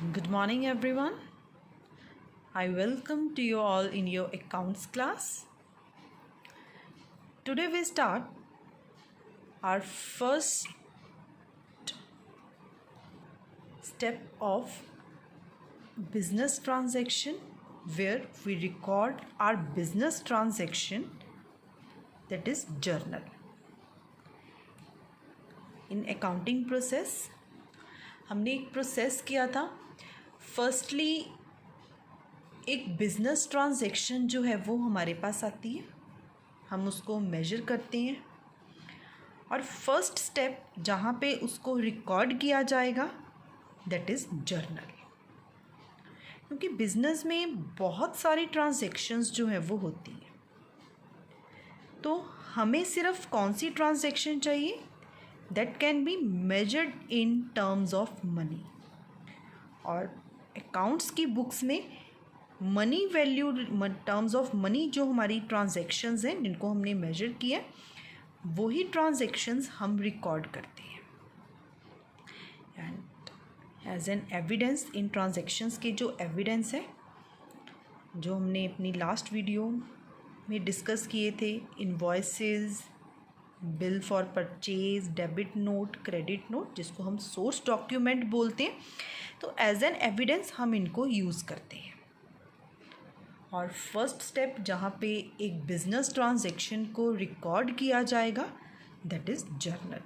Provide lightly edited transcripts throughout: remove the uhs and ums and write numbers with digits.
Good morning, everyone. I welcome to you all in your accounts class. Today we start our first step of business transaction, where we record our business transaction, that is journal. In accounting process हमने एक process किया था. Firstly एक business transaction जो है वो हमारे पास आती है, हम उसको मेजर करते हैं और फर्स्ट स्टेप जहाँ पे उसको रिकॉर्ड किया जाएगा दैट इज़ जर्नल. क्योंकि बिज़नेस में बहुत सारी ट्रांजैक्शंस जो है वो होती हैं, तो हमें सिर्फ कौन सी ट्रांजैक्शन चाहिए that can be measured in terms of money. और अकाउंट्स की बुक्स में money value terms of money जो हमारी ट्रांजैक्शंस हैं जिनको हमने मेजर किया, वही ट्रांजैक्शंस हम रिकॉर्ड करते हैं. And as an evidence, in transactions के जो एविडेंस है जो हमने अपनी लास्ट वीडियो में डिस्कस किए थे, invoices, bill for purchase, debit note, credit note, जिसको हम सोर्स डॉक्यूमेंट बोलते हैं, तो एज एन एविडेंस हम इनको यूज़ करते हैं. और फर्स्ट स्टेप जहाँ पे एक बिजनेस ट्रांजैक्शन को रिकॉर्ड किया जाएगा दैट इज़ जर्नल.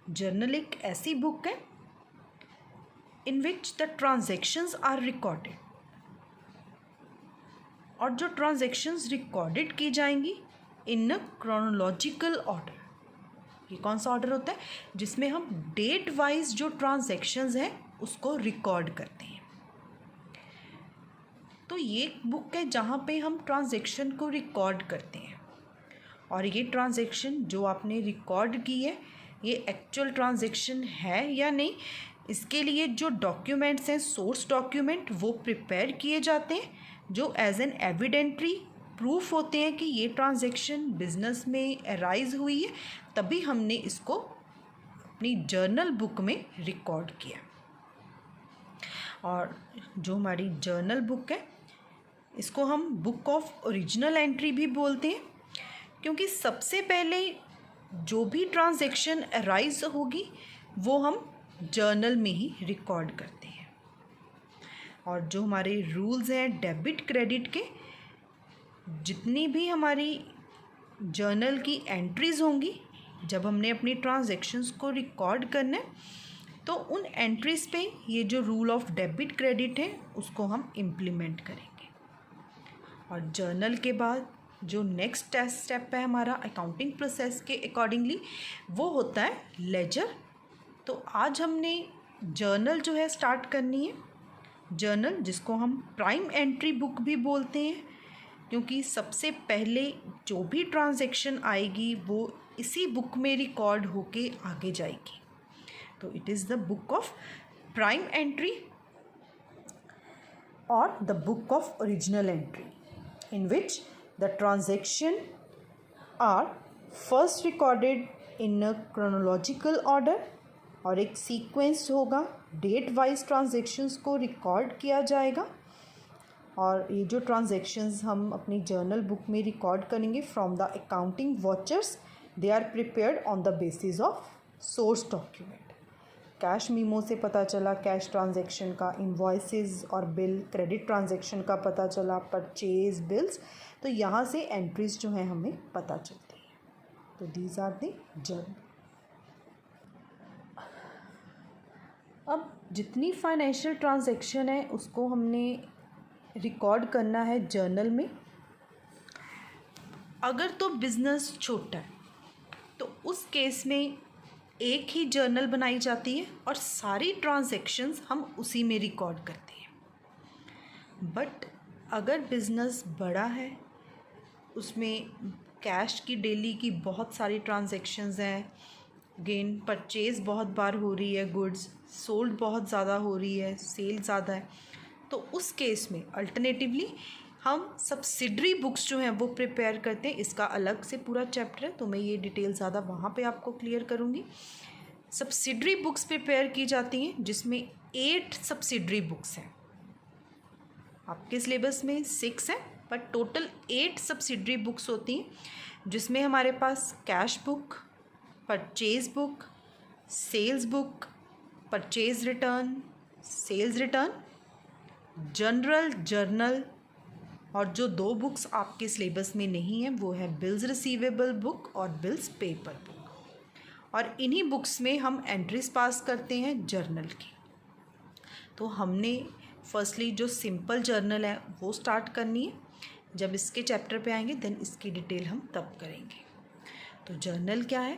जर्नल एक ऐसी बुक है in which the transactions are recorded, और जो ट्रांजैक्शंस रिकॉर्डेड की जाएंगी इन अ क्रोनोलॉजिकल ऑर्डर. ये कौन सा ऑर्डर होता है? जिसमें हम डेट वाइज जो ट्रांजैक्शंस हैं उसको रिकॉर्ड करते हैं. तो ये बुक है जहाँ पे हम ट्रांजैक्शन को रिकॉर्ड करते हैं, और ये ट्रांजैक्शन जो आपने रिकॉर्ड की है ये एक्चुअल ट्रांजैक्शन है या नहीं, इसके लिए जो डॉक्यूमेंट्स हैं, सोर्स डॉक्यूमेंट, वो प्रिपेयर किए जाते हैं जो एज एन एविडेंटरी प्रूफ होते हैं कि ये ट्रांजैक्शन बिजनेस में अराइज हुई है, तभी हमने इसको अपनी जर्नल बुक में रिकॉर्ड किया. और जो हमारी जर्नल बुक है इसको हम बुक ऑफ ओरिजिनल एंट्री भी बोलते हैं, क्योंकि सबसे पहले जो भी ट्रांजैक्शन अराइज होगी वो हम जर्नल में ही रिकॉर्ड करते हैं. और जो हमारे रूल्स हैं डेबिट क्रेडिट के, जितनी भी हमारी जर्नल की एंट्रीज़ होंगी जब हमने अपनी ट्रांजैक्शंस को रिकॉर्ड करना है, तो उन एंट्रीज़ पे ये जो रूल ऑफ डेबिट क्रेडिट है उसको हम इम्प्लीमेंट करेंगे. और जर्नल के बाद जो नेक्स्ट स्टेप है हमारा अकाउंटिंग प्रोसेस के अकॉर्डिंगली, वो होता है लेजर. तो आज हमने जर्नल जो है स्टार्ट करनी है. जर्नल जिसको हम प्राइम एंट्री बुक भी बोलते हैं, क्योंकि सबसे पहले जो भी ट्रांजैक्शन आएगी वो इसी बुक में रिकॉर्ड होके आगे जाएगी. तो it is the book of prime entry और the book of original entry, in which the transaction are first recorded in a chronological order, और एक सीक्वेंस होगा, डेट वाइज ट्रांजैक्शंस को रिकॉर्ड किया जाएगा. और ये जो ट्रांजैक्शंस हम अपनी जर्नल बुक में रिकॉर्ड करेंगे from the accounting vouchers, they are prepared on the basis of source document. Cash memo से पता चला कैश ट्रांजैक्शन का, इनवॉइसेस और बिल, क्रेडिट ट्रांजैक्शन का पता चला, परचेज, बिल्स, तो यहाँ से एंट्रीज जो हैं हमें पता चलती हैं. तो दीज आर द जर्नल. अब जितनी फाइनेंशियल ट्रांजैक्शन है उसको हमने रिकॉर्ड करना है जर्नल में. अगर तो बिज़नेस छोटा है तो उस केस में एक ही जर्नल बनाई जाती है और सारी ट्रांजैक्शंस हम उसी में रिकॉर्ड करते हैं. बट अगर बिज़नेस बड़ा है, उसमें कैश की डेली की बहुत सारी ट्रांजैक्शंस हैं, अगेन परचेज़ बहुत बार हो रही है, गुड्स सोल्ड बहुत ज़्यादा हो रही है, सेल ज़्यादा है, तो उस केस में अल्टरनेटिवली हम सब्सिडरी बुक्स जो हैं वो प्रिपेयर करते हैं. इसका अलग से पूरा चैप्टर है, तो मैं ये डिटेल ज़्यादा वहाँ पे आपको क्लियर करूँगी. सब्सिडरी बुक्स प्रिपेयर की जाती हैं जिसमें 8 सब्सिडरी बुक्स हैं। आपके सिलेबस में 6 हैं, बट टोटल 8 सब्सिडरी बुक्स होती हैं, जिसमें हमारे पास cash book, purchase book, sales book, purchase return, sales return, general journal, और जो 2 बुक्स आपके सिलेबस में नहीं है वो है बिल्स रिसीवेबल बुक और बिल्स पेपर बुक। और इन्हीं बुक्स में हम एंट्रीज पास करते हैं जर्नल की। तो हमने फर्स्टली जो सिंपल जर्नल है वो स्टार्ट करनी है। जब इसके चैप्टर पे आएंगे देन इसकी डिटेल हम तब करेंगे। तो जर्नल क्या है?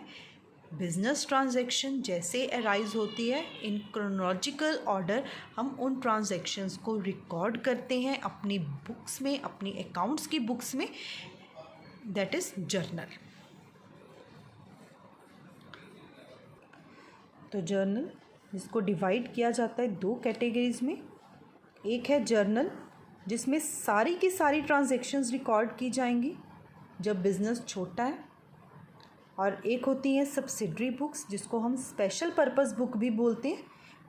बिजनेस ट्रांजैक्शन जैसे अराइज होती है इन क्रोनोलॉजिकल ऑर्डर, हम उन ट्रांजैक्शंस को रिकॉर्ड करते हैं अपनी बुक्स में, अपनी अकाउंट्स की बुक्स में, दैट इज़ जर्नल। तो जर्नल जिसको डिवाइड किया जाता है 2 कैटेगरीज में। एक है जर्नल जिसमें सारी की सारी ट्रांजैक्शंस रिकॉर्ड की जाएंगी जब बिज़नेस छोटा है, और एक होती हैं सब्सिडरी बुक्स जिसको हम स्पेशल पर्पस बुक भी बोलते हैं।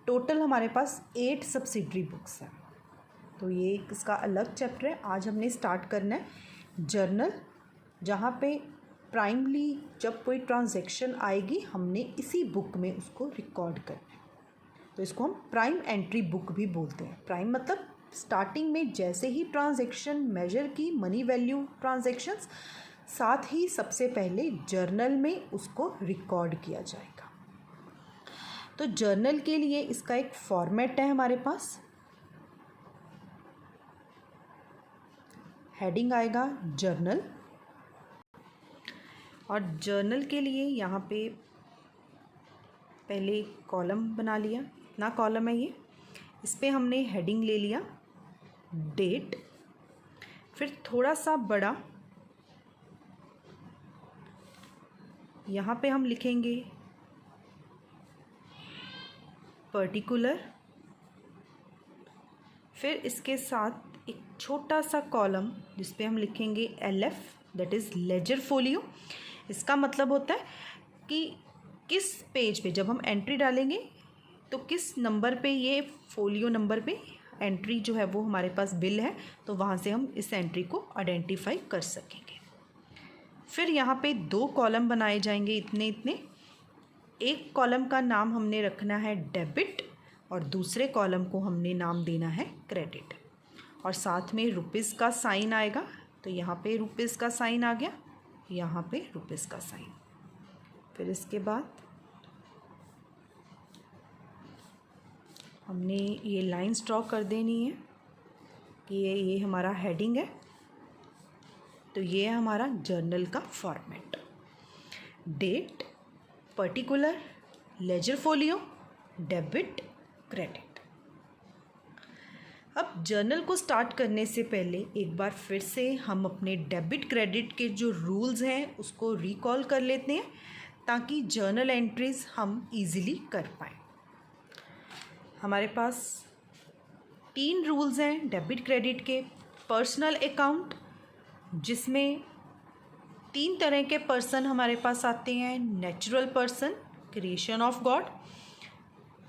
टोटल हमारे पास 8 सब्सिडरी बुक्स हैं। तो ये इसका अलग चैप्टर है। आज हमने स्टार्ट करना है जर्नल, जहाँ पे प्राइमली जब कोई ट्रांजैक्शन आएगी हमने इसी बुक में उसको रिकॉर्ड करना है। तो इसको हम प्राइम एंट्री बुक भी बोलते हैं। प्राइम मतलब स्टार्टिंग में जैसे ही ट्रांजैक्शन मेजर की, मनी वैल्यू ट्रांजैक्शंस, साथ ही सबसे पहले जर्नल में उसको रिकॉर्ड किया जाएगा। तो जर्नल के लिए इसका एक फॉर्मेट है हमारे पास। हेडिंग आएगा जर्नल, और जर्नल के लिए यहाँ पे पहले कॉलम बना लिया। इतना कॉलम है ये, इस पे हमने हेडिंग ले लिया डेट, फिर थोड़ा सा बड़ा यहाँ पे हम लिखेंगे पर्टिकुलर, फिर इसके साथ एक छोटा सा कॉलम जिस पे हम लिखेंगे LF, that is ledger folio. इसका मतलब होता है कि किस पेज पे जब हम एंट्री डालेंगे तो किस नंबर पे, ये फोलियो नंबर पे एंट्री जो है वो हमारे पास बिल है, तो वहाँ से हम इस एंट्री को आइडेंटिफाई कर सकेंगे। फिर यहाँ पे 2 कॉलम बनाए जाएंगे इतने इतने। एक कॉलम का नाम हमने रखना है डेबिट और दूसरे कॉलम को हमने नाम देना है क्रेडिट, और साथ में रुपीज़ का साइन आएगा। तो यहाँ पे रुपीज़ का साइन आ गया, यहाँ पे रुपीज़ का साइन। फिर इसके बाद हमने ये लाइंस ड्रॉ कर देनी है कि ये हमारा हेडिंग है। तो ये है हमारा जर्नल का format, date, particular, ledger folio, debit, credit. अब जर्नल को स्टार्ट करने से पहले एक बार फिर से हम अपने डेबिट क्रेडिट के जो रूल्स हैं उसको रिकॉल कर लेते हैं, ताकि जर्नल एंट्रीज हम इजीली कर पाएँ। हमारे पास 3 रूल्स हैं डेबिट क्रेडिट के। पर्सनल अकाउंट, जिसमें 3 तरह के पर्सन हमारे पास आते हैं। Natural person, creation of God.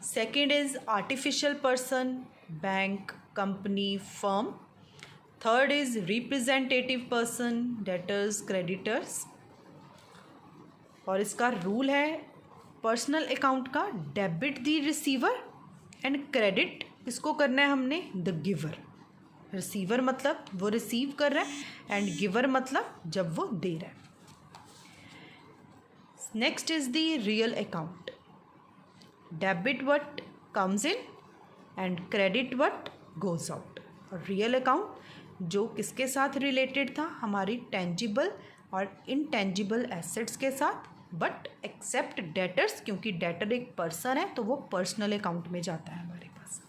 Second is artificial person, bank, company, firm. Third is representative person, debtors, creditors. और इसका रूल है पर्सनल अकाउंट का, debit the receiver and credit इसको करना है हमने द गिवर। रिसीवर मतलब वो रिसीव कर रहा है एंड गिवर मतलब जब वो दे रहा है। Next is the real account, debit what comes in and credit what goes out. और रियल अकाउंट जो किसके साथ रिलेटेड था, हमारी टेंजिबल और इनटेंजिबल एसेट्स के साथ, बट एक्सेप्ट डेटर्स, क्योंकि डेटर एक पर्सन है तो वो पर्सनल अकाउंट में जाता है हमारे पास।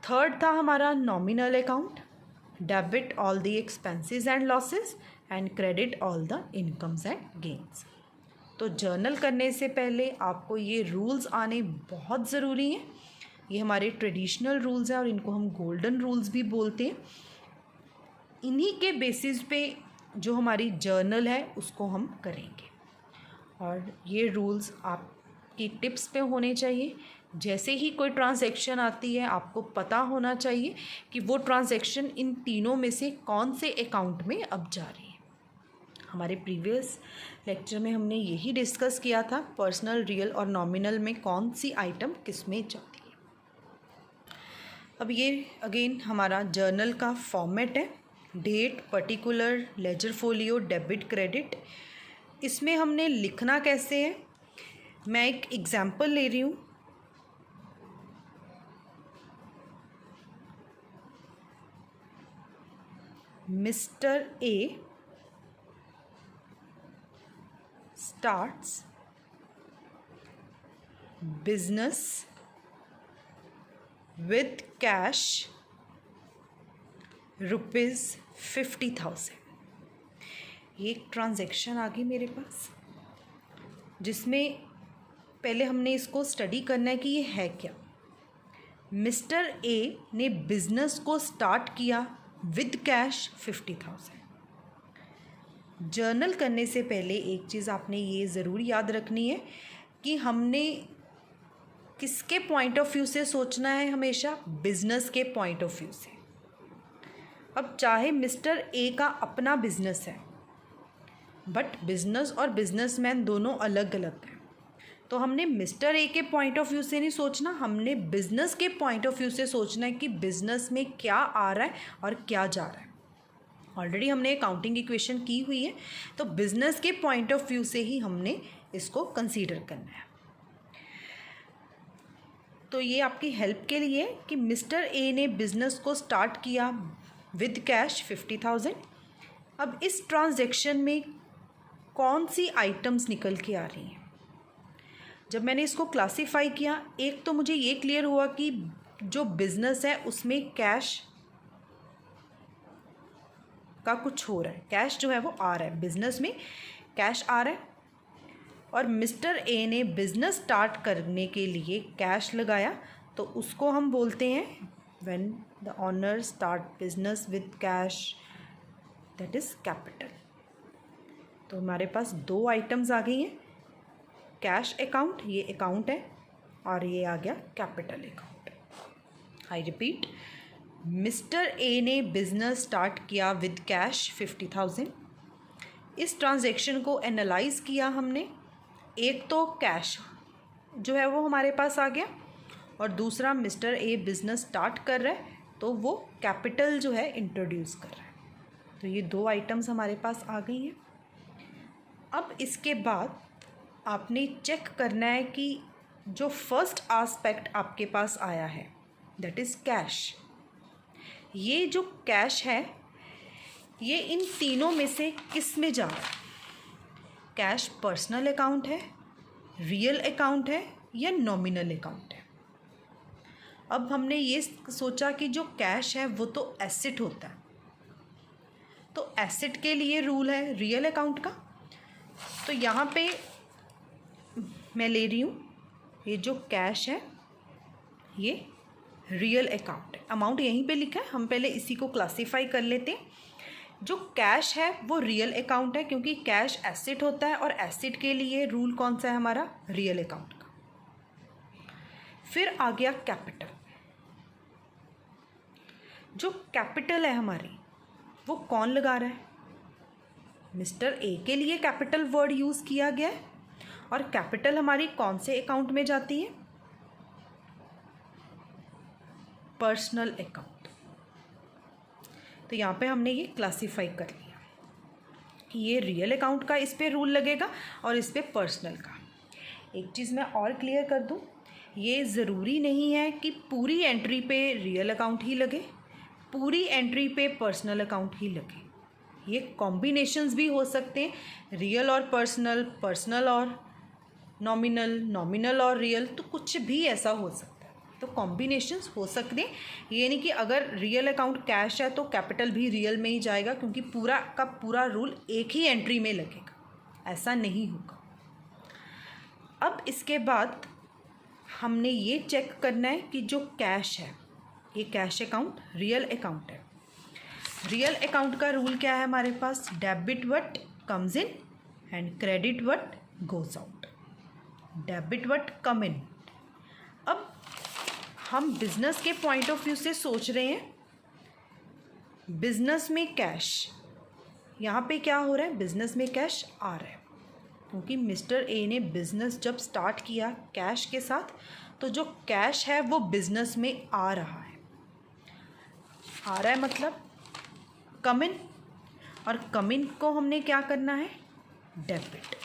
थर्ड था हमारा nominal account, debit all the expenses and losses and credit all the incomes and gains. तो जर्नल करने से पहले आपको ये रूल्स आने बहुत ज़रूरी हैं। ये हमारे ट्रेडिशनल रूल्स हैं और इनको हम गोल्डन रूल्स भी बोलते हैं। इन्हीं के बेसिस पे जो हमारी जर्नल है उसको हम करेंगे, और ये रूल्स आपकी टिप्स पे होने चाहिए जैसे ही कोई ट्रांजैक्शन आती है आपको पता होना चाहिए कि वो ट्रांजैक्शन इन तीनों में से कौन से अकाउंट में अब जा रही है। हमारे प्रीवियस लेक्चर में हमने यही डिस्कस किया था, पर्सनल, रियल और नॉमिनल में कौन सी आइटम किस में जाती है। अब ये अगेन हमारा जर्नल का फॉर्मेट है, date, particular, ledger folio, debit, credit. इसमें हमने लिखना कैसे है, मैं एक एग्जाम्पल ले रही हूँ। Mister A starts business with cash ₹50,000। ये एक ट्रांजैक्शन आ गई मेरे पास, जिसमें पहले हमने इसको स्टडी करना है कि ये है क्या। मिस्टर ए ने बिज़नेस को स्टार्ट किया विद कैश 50,000। जर्नल करने से पहले एक चीज़ आपने ये ज़रूर याद रखनी है कि हमने किसके पॉइंट ऑफ व्यू से सोचना है, हमेशा बिज़नेस के पॉइंट ऑफ व्यू से। अब चाहे मिस्टर ए का अपना बिज़नेस है, बट बिज़नेस और बिज़नेसमैन दोनों अलग अलग हैं, तो हमने मिस्टर ए के पॉइंट ऑफ व्यू से नहीं सोचना, हमने बिज़नेस के पॉइंट ऑफ व्यू से सोचना है कि बिज़नेस में क्या आ रहा है और क्या जा रहा है। ऑलरेडी हमने अकाउंटिंग इक्वेशन की हुई है, तो बिज़नेस के पॉइंट ऑफ व्यू से ही हमने इसको कंसीडर करना है। तो ये आपकी हेल्प के लिए कि मिस्टर ए ने बिज़नेस को स्टार्ट किया विद कैश 50,000। अब इस ट्रांजैक्शन में कौन सी आइटम्स निकल के आ रही हैं। जब मैंने इसको क्लासीफाई किया, एक तो मुझे ये क्लियर हुआ कि जो बिज़नेस है उसमें कैश का कुछ हो रहा है, कैश जो है वो आ रहा है, बिज़नेस में कैश आ रहा है। और मिस्टर ए ने बिज़नेस स्टार्ट करने के लिए कैश लगाया, तो उसको हम बोलते हैं when the owner start business with cash, that is capital. तो हमारे पास दो आइटम्स आ गई हैं, कैश अकाउंट, ये अकाउंट है, और ये आ गया capital account. I repeat, mister A ने बिज़नेस स्टार्ट किया विद कैश 50,000। इस ट्रांजैक्शन को एनालाइज किया हमने, एक तो कैश जो है वो हमारे पास आ गया, और दूसरा मिस्टर ए बिज़नेस स्टार्ट कर रहा है तो वो कैपिटल जो है इंट्रोड्यूस कर रहा है। तो ये दो आइटम्स हमारे पास आ गई हैं। अब इसके बाद आपने चेक करना है कि जो फर्स्ट एस्पेक्ट आपके पास आया है, दैट इज़ कैश। ये जो कैश है ये इन तीनों में से किस में जा रहा है। कैश पर्सनल अकाउंट है, रियल अकाउंट है, या नॉमिनल अकाउंट है। अब हमने ये सोचा कि जो कैश है वो तो एसेट होता है, तो एसेट के लिए रूल है रियल अकाउंट का। तो यहाँ पे मैं ले रही हूँ ये जो कैश है ये रियल अकाउंट है, अमाउंट यहीं पे लिखा है, हम पहले इसी को क्लासीफाई कर लेते हैं। जो कैश है वो रियल अकाउंट है, क्योंकि कैश एसेट होता है और एसेट के लिए रूल कौन सा है हमारा, रियल अकाउंट का। फिर आ गया कैपिटल। जो कैपिटल है हमारी वो कौन लगा रहा है, मिस्टर ए के लिए कैपिटल वर्ड यूज़ किया गया है, और कैपिटल हमारी कौन से अकाउंट में जाती है, पर्सनल अकाउंट। तो यहाँ पे हमने ये क्लासीफाई कर लिया कि ये रियल अकाउंट का इस पे रूल लगेगा और इस पे पर्सनल का। एक चीज़ मैं और क्लियर कर दूँ, ये ज़रूरी नहीं है कि पूरी एंट्री पे रियल अकाउंट ही लगे, पूरी एंट्री पे पर्सनल अकाउंट ही लगे। ये कॉम्बिनेशंस भी हो सकते हैं, रियल और पर्सनल, पर्सनल और नॉमिनल, नॉमिनल और रियल, तो कुछ भी ऐसा हो सकता है। तो कॉम्बिनेशंस हो सकते हैं, ये नहीं कि अगर रियल अकाउंट कैश है तो कैपिटल भी रियल में ही जाएगा, क्योंकि पूरा का पूरा रूल एक ही एंट्री में लगेगा, ऐसा नहीं होगा। अब इसके बाद हमने ये चेक करना है कि जो कैश है ये कैश अकाउंट रियल अकाउंट है। रियल अकाउंट का रूल क्या है हमारे पास, debit what comes in and credit what goes out. Debit what come in. अब हम बिजनेस के पॉइंट ऑफ व्यू से सोच रहे हैं, बिजनेस में कैश, यहाँ पे क्या हो रहा है, बिजनेस में कैश आ रहा है क्योंकि मिस्टर ए ने बिजनेस जब स्टार्ट किया कैश के साथ, तो जो कैश है वो बिजनेस में आ रहा है। आ रहा है मतलब कम इन, और कम इन को हमने क्या करना है, डेबिट।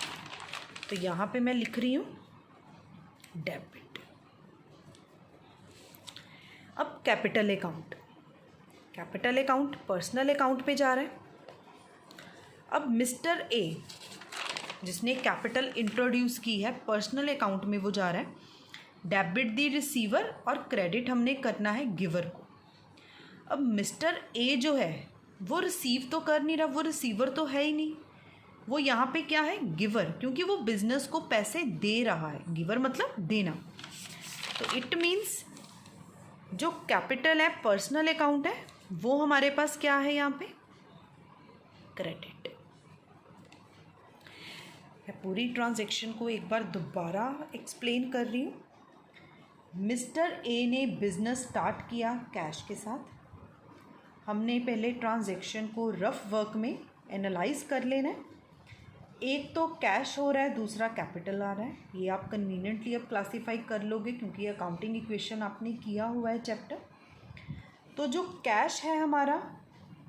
तो यहाँ पे मैं लिख रही हूँ डेबिट। अब capital account, capital account personal account पे जा रहा है। अब मिस्टर ए जिसने कैपिटल इंट्रोड्यूस की है पर्सनल अकाउंट में, वो जा रहा है डेबिट दी रिसीवर और क्रेडिट हमने करना है गिवर को। अब मिस्टर ए जो है वो रिसीव तो कर नहीं रहा, वो रिसीवर तो है ही नहीं, वो यहाँ पे क्या है, गिवर, क्योंकि वो बिजनेस को पैसे दे रहा है। गिवर मतलब देना। तो इट मीन्स जो कैपिटल है पर्सनल अकाउंट है वो हमारे पास क्या है, यहाँ पे क्रेडिट। मैं पूरी ट्रांजैक्शन को एक बार दोबारा एक्सप्लेन कर रही हूँ। मिस्टर ए ने बिजनेस स्टार्ट किया कैश के साथ। हमने पहले ट्रांजैक्शन को रफ वर्क में एनालाइज कर लेना है। एक तो कैश हो रहा है, दूसरा कैपिटल आ रहा है। ये आप कन्वीनियंटली अब क्लासीफाई कर लोगे क्योंकि अकाउंटिंग इक्वेशन आपने किया हुआ है चैप्टर। तो जो कैश है हमारा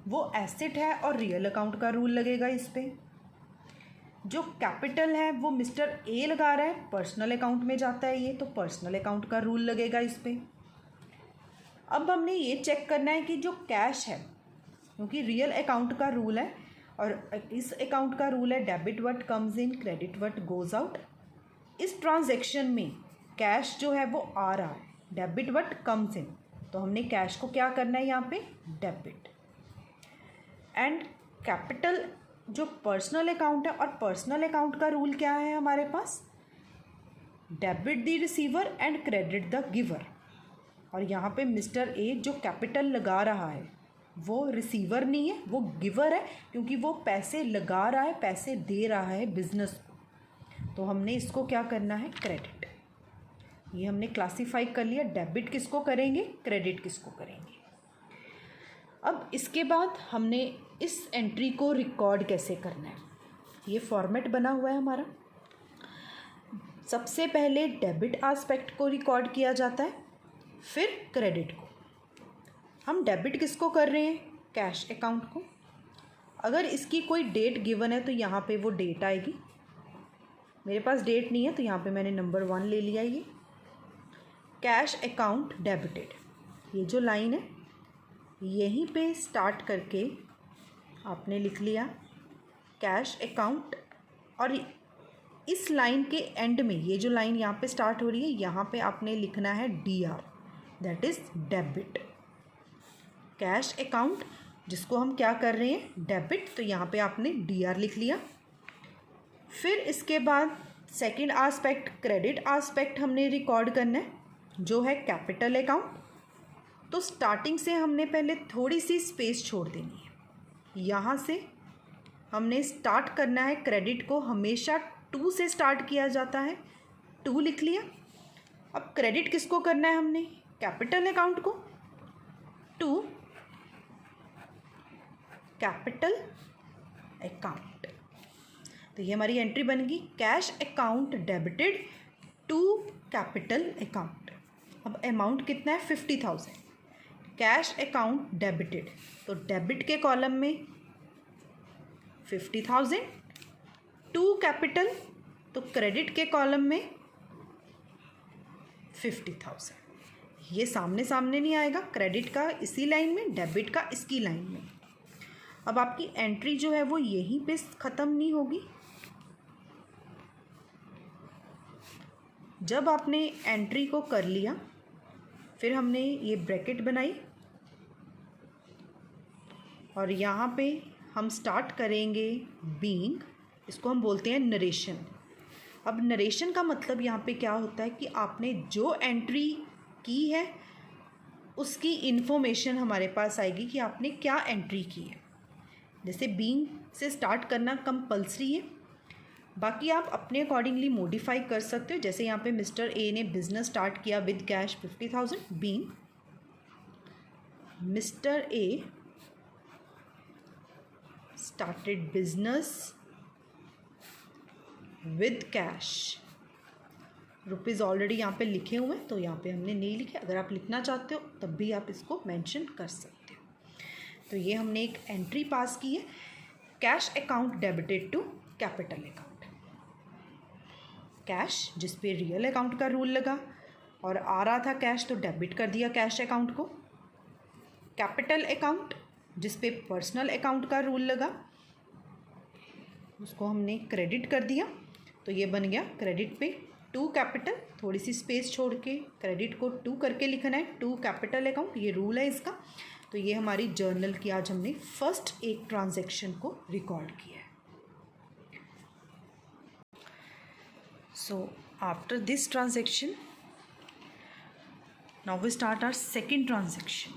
वो एसेट है और रियल अकाउंट का रूल लगेगा इस पर। जो कैपिटल है वो मिस्टर ए लगा रहा है, पर्सनल अकाउंट में जाता है ये, तो पर्सनल अकाउंट का रूल लगेगा इस पर। अब हमने ये चेक करना है कि जो कैश है, क्योंकि रियल अकाउंट का रूल है और इस अकाउंट का रूल है debit what comes in, credit what goes out. इस ट्रांजैक्शन में कैश जो है वो आ रहा है, डेबिट व्हाट कम्स इन, तो हमने कैश को क्या करना है यहाँ पे, डेबिट। एंड कैपिटल जो पर्सनल अकाउंट है, और पर्सनल अकाउंट का रूल क्या है हमारे पास, debit the receiver and credit the giver. और यहाँ पे मिस्टर ए जो कैपिटल लगा रहा है वो रिसीवर नहीं है, वो गिवर है, क्योंकि वो पैसे लगा रहा है, पैसे दे रहा है बिजनेस को। तो हमने इसको क्या करना है, क्रेडिट। ये हमने क्लासीफाई कर लिया, डेबिट किसको करेंगे, क्रेडिट किसको करेंगे। अब इसके बाद हमने इस एंट्री को रिकॉर्ड कैसे करना है, ये फॉर्मेट बना हुआ है हमारा। सबसे पहले डेबिट एस्पेक्ट को रिकॉर्ड किया जाता है, फिर क्रेडिट को। हम डेबिट किसको कर रहे हैं, कैश अकाउंट को। अगर इसकी कोई डेट गिवन है तो यहाँ पे वो डेट आएगी। मेरे पास डेट नहीं है तो यहाँ पे मैंने नंबर 1 ले लिया। ये कैश अकाउंट डेबिटेड, ये जो लाइन है यहीं पे स्टार्ट करके आपने लिख लिया कैश अकाउंट, और इस लाइन के एंड में ये जो लाइन यहाँ पे स्टार्ट हो रही है यहाँ पे आपने लिखना है DR, that is debit. Cash account जिसको हम क्या कर रहे हैं, डेबिट, तो यहाँ पे आपने DR लिख लिया। फिर इसके बाद सेकंड एस्पेक्ट क्रेडिट एस्पेक्ट हमने रिकॉर्ड करना है, जो है कैपिटल अकाउंट। तो स्टार्टिंग से हमने पहले थोड़ी सी स्पेस छोड़ देनी है। यहाँ से हमने स्टार्ट करना है, क्रेडिट को हमेशा 2 से स्टार्ट किया जाता है, 2 लिख लिया। अब क्रेडिट किसको करना है हमने, कैपिटल अकाउंट को, 2 कैपिटल अकाउंट। तो ये हमारी एंट्री बन गई, cash account debited to capital account. अब अमाउंट कितना है, 50,000। कैश अकाउंट डेबिटेड, तो डेबिट के कॉलम में 50,000, टू कैपिटल, तो क्रेडिट के कॉलम में 50,000। ये सामने सामने नहीं आएगा, क्रेडिट का इसी लाइन में, डेबिट का इसकी लाइन में। अब आपकी एंट्री जो है वो यहीं पे ख़त्म नहीं होगी। जब आपने एंट्री को कर लिया, फिर हमने ये ब्रैकेट बनाई और यहाँ पे हम स्टार्ट करेंगे बीइंग, इसको हम बोलते हैं नरेशन। अब नरेशन का मतलब यहाँ पे क्या होता है कि आपने जो एंट्री की है उसकी इन्फॉर्मेशन हमारे पास आएगी कि आपने क्या एंट्री की है। जैसे बीइंग से स्टार्ट करना कंपल्सरी है, बाकी आप अपने अकॉर्डिंगली मॉडिफाई कर सकते हो। जैसे यहाँ पे मिस्टर ए ने बिजनेस स्टार्ट किया with cash 50,000, being mister A started business with cash. Rupees already यहाँ पे लिखे हुए हैं तो यहाँ पे हमने नहीं लिखे, अगर आप लिखना चाहते हो तब भी आप इसको मेंशन कर सकते हो। तो ये हमने एक एंट्री पास की है, cash account debited to capital account. Cash जिस पे रियल अकाउंट का रूल लगा और आ रहा था कैश तो डेबिट कर दिया कैश अकाउंट को। कैपिटल अकाउंट जिस पे पर्सनल अकाउंट का रूल लगा उसको हमने क्रेडिट कर दिया, तो ये बन गया क्रेडिट पे टू कैपिटल, थोड़ी सी स्पेस छोड़ के क्रेडिट को टू करके लिखना है, टू कैपिटल अकाउंट, ये रूल है इसका। तो ये हमारी जर्नल की आज हमने फर्स्ट एक ट्रांजैक्शन को रिकॉर्ड किया है। So after this transaction now we start our second transaction.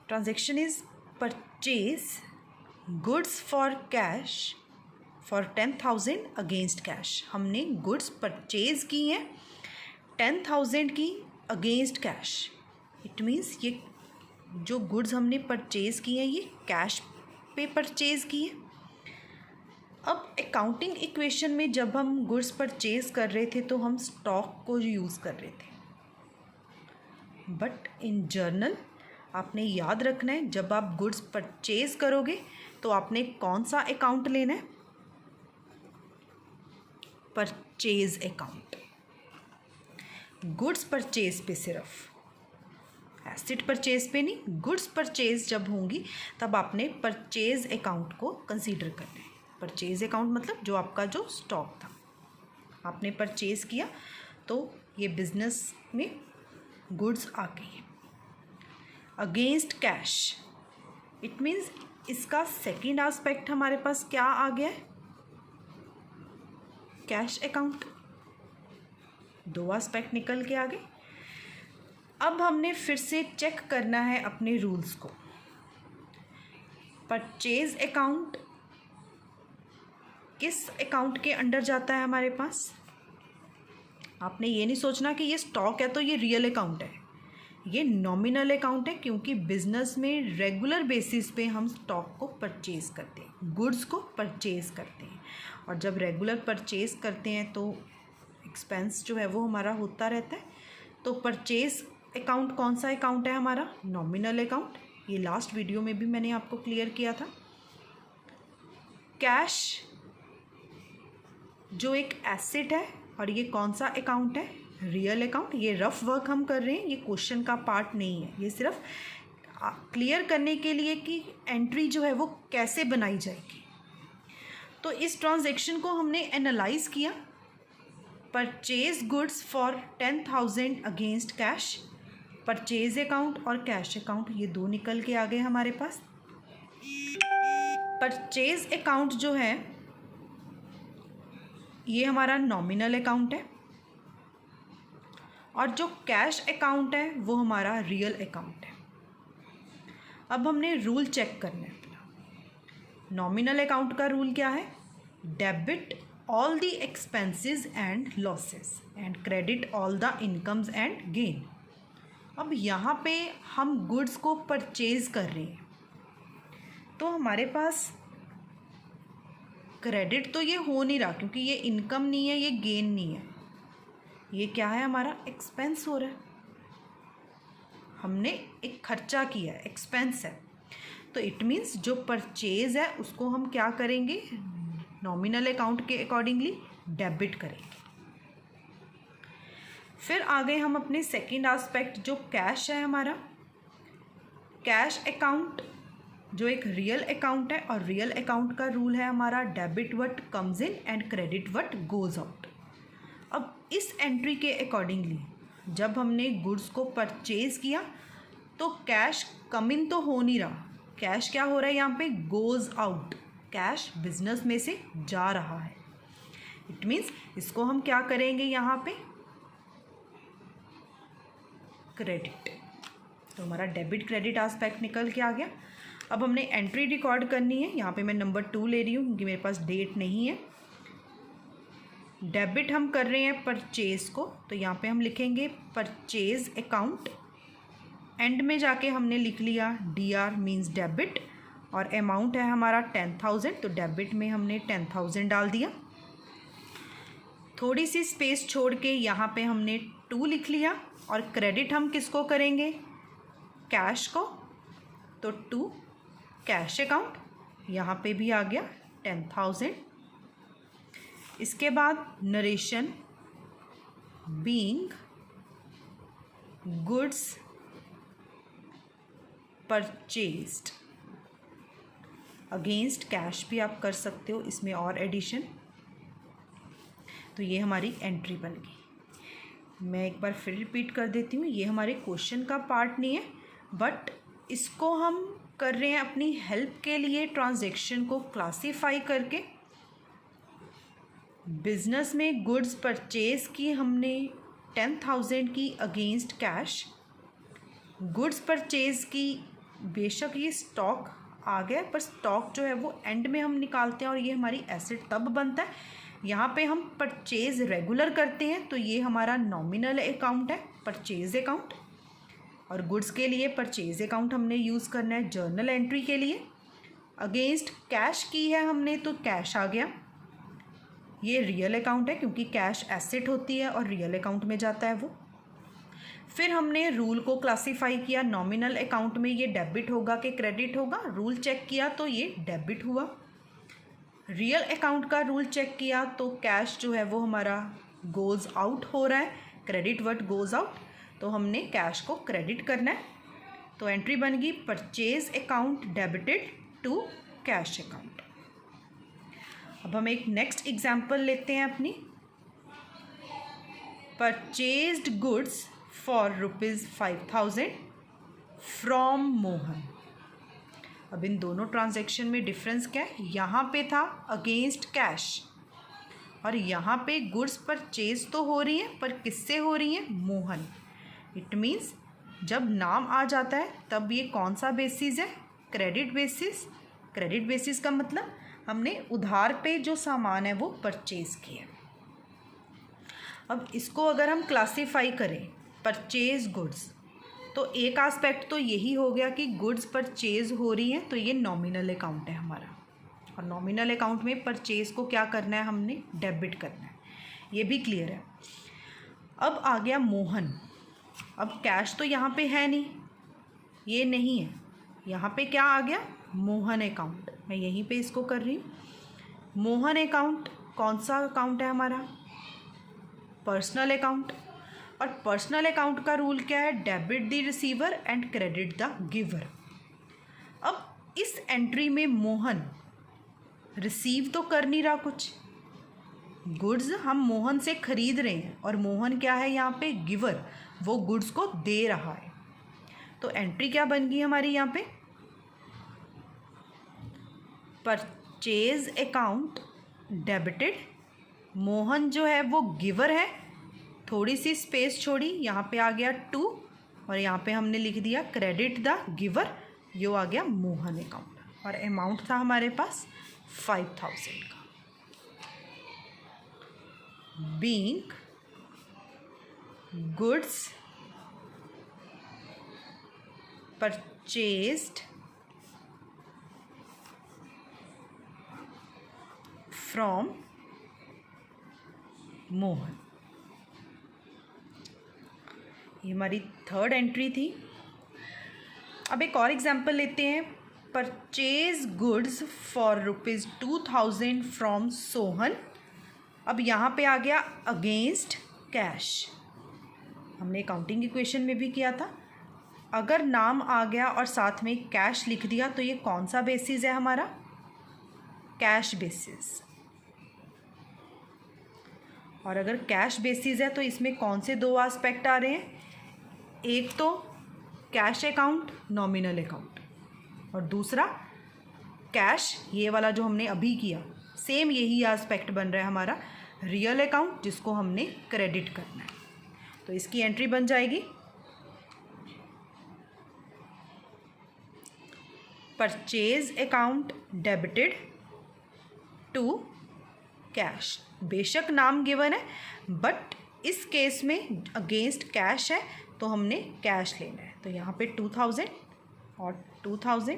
Transaction is purchase goods for cash for 10,000 against cash. हमने गुड्स परचेज की हैं 10,000 की अगेंस्ट कैश। इट मीन्स ये जो गुड्स हमने परचेज की हैं ये कैश पे परचेज की है। अब अकाउंटिंग इक्वेशन में जब हम गुड्स परचेज कर रहे थे तो हम स्टॉक को यूज़ कर रहे थे, बट इन जर्नल आपने याद रखना है जब आप गुड्स परचेज करोगे तो आपने कौन सा अकाउंट लेना है, परचेज अकाउंट। गुड्स परचेज पे सिर्फ, एसेट परचेज पे नहीं, गुड्स परचेज जब होंगी तब आपने परचेज अकाउंट को कंसीडर करना है। परचेज अकाउंट मतलब जो आपका जो स्टॉक था आपने परचेज किया तो ये बिजनेस में गुड्स आ गई है। अगेंस्ट कैश इट मीन्स इसका सेकेंड एस्पेक्ट हमारे पास क्या आ गया है, कैश अकाउंट। दो एस्पेक्ट निकल के आ गए। अब हमने फिर से चेक करना है अपने रूल्स को। परचेज अकाउंट किस अकाउंट के अंडर जाता है हमारे पास। आपने ये नहीं सोचना कि ये स्टॉक है तो ये रियल अकाउंट है, ये नॉमिनल अकाउंट है, क्योंकि बिजनेस में रेगुलर बेसिस पे हम स्टॉक को परचेज करते हैं, गुड्स को परचेज करते हैं, और जब रेगुलर परचेज करते हैं तो एक्सपेंस जो है वो हमारा होता रहता है। तो परचेज अकाउंट कौन सा अकाउंट है हमारा, नॉमिनल अकाउंट। ये लास्ट वीडियो में भी मैंने आपको क्लियर किया था। कैश जो एक एसेट है और ये कौन सा अकाउंट है, रियल अकाउंट। ये रफ वर्क हम कर रहे हैं, ये क्वेश्चन का पार्ट नहीं है, ये सिर्फ क्लियर करने के लिए कि एंट्री जो है वो कैसे बनाई जाएगी। तो इस ट्रांजैक्शन को हमने एनालाइज किया। Purchase goods for 10,000 against cash, purchase account और कैश अकाउंट ये दो निकल के आ गए हमारे पास। परचेज अकाउंट जो है ये हमारा नॉमिनल अकाउंट है और जो कैश अकाउंट है वो हमारा रियल अकाउंट है। अब हमने रूल चेक करना है अपना। नॉमिनल अकाउंट का रूल क्या है, debit all the expenses and losses and credit all the incomes and gain. अब यहाँ पे हम गुड्स को परचेज कर रहे हैं तो हमारे पास क्रेडिट तो ये हो नहीं रहा, क्योंकि ये इनकम नहीं है, ये गेन नहीं है, ये क्या है हमारा एक्सपेंस हो रहा है। हमने एक खर्चा किया है, एक्सपेंस है। तो इट मीन्स जो परचेज है उसको हम क्या करेंगे, नॉमिनल अकाउंट के अकॉर्डिंगली डेबिट करेंगे। फिर आ गए हम अपने सेकंड एस्पेक्ट जो कैश है हमारा। कैश अकाउंट जो एक रियल अकाउंट है और रियल अकाउंट का रूल है हमारा debit what comes in and credit what goes out. अब इस एंट्री के अकॉर्डिंगली जब हमने गुड्स को परचेज किया तो कैश कम इन तो हो नहीं रहा, कैश क्या हो रहा है यहाँ पे, गोज आउट, कैश बिजनेस में से जा रहा है। इट मीन्स इसको हम क्या करेंगे यहाँ पे, क्रेडिट। तो हमारा डेबिट क्रेडिट एस्पेक्ट निकल के आ गया। अब हमने एंट्री रिकॉर्ड करनी है। यहाँ पे मैं नंबर 2 ले रही हूँ क्योंकि मेरे पास डेट नहीं है। डेबिट हम कर रहे हैं परचेज को, तो यहाँ पे हम लिखेंगे परचेज अकाउंट। एंड में जाके हमने लिख लिया DR मीन्स डेबिट, और अमाउंट है हमारा 10,000, तो डेबिट में हमने 10,000 डाल दिया। थोड़ी सी स्पेस छोड़ के यहाँ पे हमने 2 लिख लिया, और क्रेडिट हम किसको करेंगे, कैश को, तो 2 कैश अकाउंट, यहाँ पे भी आ गया 10,000। इसके बाद narration being goods purchased against cash भी आप कर सकते हो, इसमें और एडिशन। तो ये हमारी एंट्री बन गई। मैं एक बार फिर रिपीट कर देती हूँ, ये हमारे क्वेश्चन का पार्ट नहीं है, बट इसको हम कर रहे हैं अपनी हेल्प के लिए, ट्रांजैक्शन को क्लासीफाई करके। बिजनेस में गुड्स परचेज की हमने 10,000 की अगेंस्ट कैश। गुड्स परचेज की बेशक ये स्टॉक आ गया, पर स्टॉक जो है वो एंड में हम निकालते हैं और ये हमारी एसेट तब बनता है। यहाँ पे हम परचेज रेगुलर करते हैं, तो ये हमारा नॉमिनल अकाउंट है, परचेज अकाउंट। और गुड्स के लिए परचेज अकाउंट हमने यूज़ करना है जर्नल एंट्री के लिए। अगेंस्ट कैश की है हमने, तो कैश आ गया। ये रियल अकाउंट है क्योंकि कैश एसेट होती है और रियल अकाउंट में जाता है वो। फिर हमने रूल को क्लासीफाई किया, नॉमिनल अकाउंट में ये डेबिट होगा कि क्रेडिट होगा। रूल चेक किया तो ये डेबिट हुआ। रियल अकाउंट का रूल चेक किया तो कैश जो है वो हमारा गोज़ आउट हो रहा है, क्रेडिट वर्ड गोज़ आउट, तो हमने कैश को क्रेडिट करना है। तो एंट्री बन गई purchase account debited to cash account. अब हम एक नेक्स्ट एग्जांपल लेते हैं अपनी। Purchased goods for ₹5,000 from Mohan. अब इन दोनों ट्रांजैक्शन में डिफरेंस क्या है, यहाँ पे था अगेंस्ट कैश और यहाँ पे गुड्स परचेज तो हो रही है, पर किससे हो रही है, मोहन। इट मीन्स जब नाम आ जाता है तब ये कौन सा बेसिस है, क्रेडिट बेसिस। क्रेडिट बेसिस का मतलब हमने उधार पे जो सामान है वो परचेज किया। अब इसको अगर हम क्लासीफाई करें परचेज गुड्स, तो एक आस्पेक्ट तो यही हो गया कि गुड्स परचेज हो रही हैं, तो ये नॉमिनल अकाउंट है हमारा। और नॉमिनल अकाउंट में परचेज को क्या करना है, हमने डेबिट करना है, ये भी क्लियर है। अब आ गया मोहन। अब कैश तो यहाँ पे है नहीं, ये नहीं है, यहाँ पे क्या आ गया, मोहन अकाउंट। मैं यहीं पे इसको कर रही हूँ। मोहन अकाउंट कौन सा अकाउंट है हमारा, पर्सनल अकाउंट। और पर्सनल अकाउंट का रूल क्या है, debit the receiver and credit the giver. अब इस एंट्री में मोहन रिसीव तो कर नहीं रहा कुछ, गुड्स हम मोहन से खरीद रहे हैं और मोहन क्या है यहाँ पे, गिवर, वो गुड्स को दे रहा है। तो एंट्री क्या बन गई हमारी यहाँ पे, परचेज अकाउंट डेबिटेड। मोहन जो है वो गिवर है, थोड़ी सी स्पेस छोड़ी, यहाँ पे आ गया 2 और यहाँ पे हमने लिख दिया क्रेडिट द गिवर, यो आ गया मोहन अकाउंट। और अमाउंट था हमारे पास 5,000 का। Being goods purchased from Mohan. ये हमारी थर्ड एंट्री थी। अब एक और एग्जांपल लेते हैं। Purchase goods for ₹2,000 from Sohan. अब यहाँ पे आ गया अगेंस्ट कैश। हमने अकाउंटिंग इक्वेशन में भी किया था, अगर नाम आ गया और साथ में कैश लिख दिया तो ये कौन सा बेसिस है हमारा, कैश बेसिस। और अगर कैश बेसिस है तो इसमें कौन से 2 एस्पेक्ट आ रहे हैं, एक तो कैश अकाउंट नॉमिनल अकाउंट, और दूसरा कैश, ये वाला जो हमने अभी किया, सेम यही एस्पेक्ट बन रहा है हमारा रियल अकाउंट, जिसको हमने क्रेडिट करना है। तो इसकी एंट्री बन जाएगी purchase account debited to cash. बेशक नाम गिवन है बट इस केस में अगेंस्ट कैश है तो हमने कैश लेना है। तो यहाँ पे 2000 और 2000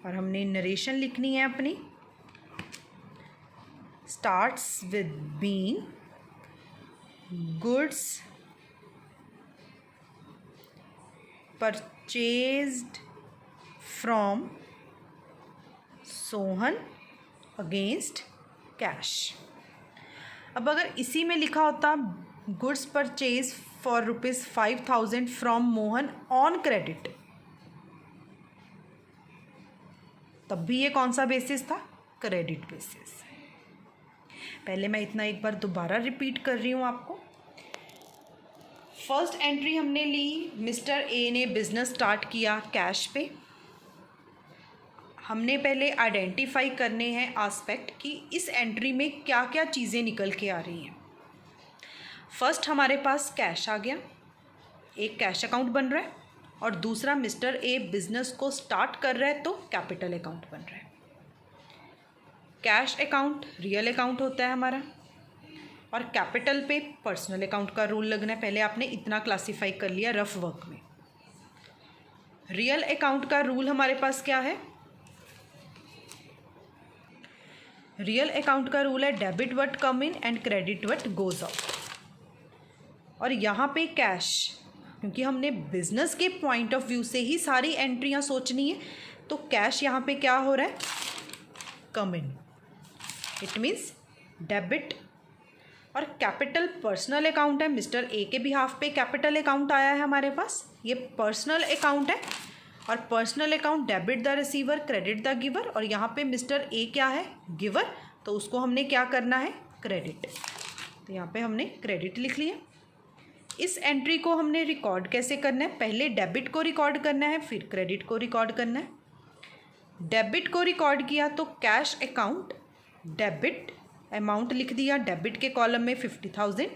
और हमने नरेशन लिखनी है अपनी। Starts with being goods purchased from Sohan against cash. अब अगर इसी में लिखा होता goods purchase for ₹5000 from Mohan on credit, तब भी ये कौन सा बेसिस था? Credit basis. पहले मैं इतना एक बार दोबारा रिपीट कर रही हूँ आपको। फर्स्ट एंट्री हमने ली, मिस्टर ए ने बिजनेस स्टार्ट किया कैश पे। हमने पहले आइडेंटिफाई करने हैं एस्पेक्ट कि इस एंट्री में क्या क्या चीज़ें निकल के आ रही हैं। फर्स्ट हमारे पास कैश आ गया, एक कैश अकाउंट बन रहा है, और दूसरा मिस्टर ए बिजनेस को स्टार्ट कर रहा है तो कैपिटल अकाउंट बन रहा है। कैश अकाउंट रियल अकाउंट होता है हमारा, और कैपिटल पे पर्सनल अकाउंट का रूल लगना है। पहले आपने इतना क्लासीफाई कर लिया रफ वर्क में। रियल अकाउंट का रूल हमारे पास क्या है? रियल अकाउंट का रूल है debit what come in and credit what goes out. और यहाँ पे कैश, क्योंकि हमने बिजनेस के पॉइंट ऑफ व्यू से ही सारी एंट्रियाँ सोचनी है, तो कैश यहाँ पे क्या हो रहा है? Come in. It means debit. और कैपिटल पर्सनल अकाउंट है, मिस्टर ए के बिहाफ पे कैपिटल अकाउंट आया है हमारे पास, ये पर्सनल अकाउंट है। और personal account debit the receiver credit the giver, और यहाँ पे मिस्टर ए क्या है? गिवर, तो उसको हमने क्या करना है? क्रेडिट। तो यहाँ पे हमने क्रेडिट लिख लिया। इस एंट्री को हमने रिकॉर्ड कैसे करना है? पहले डेबिट को रिकॉर्ड करना है, फिर क्रेडिट को रिकॉर्ड करना है। डेबिट को रिकॉर्ड किया तो कैश अकाउंट डेबिट अमाउंट लिख दिया, डेबिट के कॉलम में 50,000।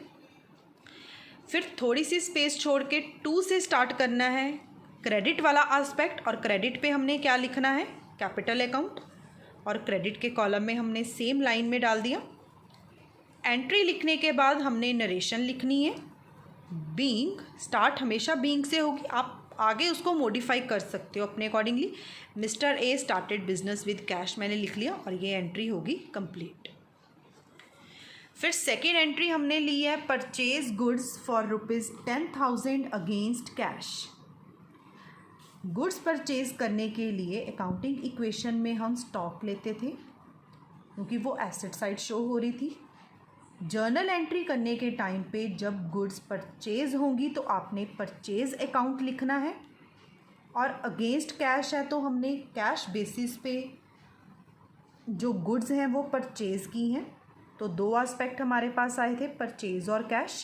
फिर थोड़ी सी स्पेस छोड़ के 2 से स्टार्ट करना है क्रेडिट वाला एस्पेक्ट, और क्रेडिट पे हमने क्या लिखना है? कैपिटल अकाउंट, और क्रेडिट के कॉलम में हमने सेम लाइन में डाल दिया। एंट्री लिखने के बाद हमने नरेशन लिखनी है। बीइंग, स्टार्ट हमेशा बीइंग से होगी, आप आगे उसको मॉडिफाई कर सकते हो अपने accordingly. Mister A started business with cash मैंने लिख लिया, और ये एंट्री होगी कंप्लीट। फिर सेकेंड एंट्री हमने ली है purchase goods for ₹10,000 against cash. Goods purchase करने के लिए अकाउंटिंग इक्वेशन में हम स्टॉक लेते थे, क्योंकि वो एसेट साइड शो हो रही थी। जर्नल एंट्री करने के टाइम पे जब गुड्स परचेज होंगी तो आपने परचेज अकाउंट लिखना है, और अगेंस्ट कैश है तो हमने कैश बेसिस पे जो गुड्स हैं वो परचेज की हैं। तो 2 एस्पेक्ट हमारे पास आए थे, परचेज और कैश।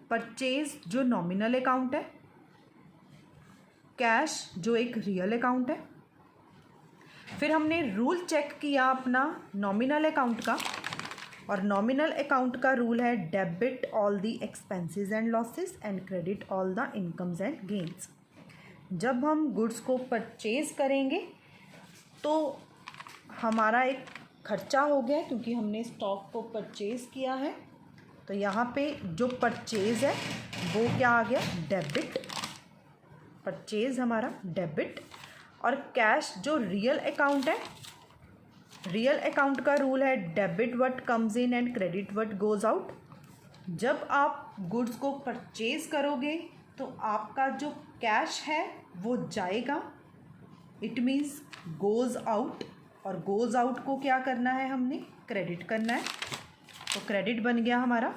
परचेज जो नॉमिनल अकाउंट है, कैश जो एक रियल अकाउंट है। फिर हमने रूल चेक किया अपना नॉमिनल अकाउंट का, और नॉमिनल अकाउंट का रूल है debit all the expenses and losses and credit all the incomes and gains. जब हम गुड्स को परचेज करेंगे तो हमारा एक खर्चा हो गया, क्योंकि हमने स्टॉक को परचेज किया है, तो यहाँ पे जो परचेज है वो क्या आ गया? डेबिट। परचेज हमारा डेबिट। और कैश जो रियल अकाउंट है, रियल अकाउंट का रूल है debit what comes in and credit what goes out. जब आप गुड्स को परचेज करोगे तो आपका जो कैश है वो जाएगा, इट मीन्स गोज आउट, और गोज आउट को क्या करना है? हमने क्रेडिट करना है। तो क्रेडिट बन गया हमारा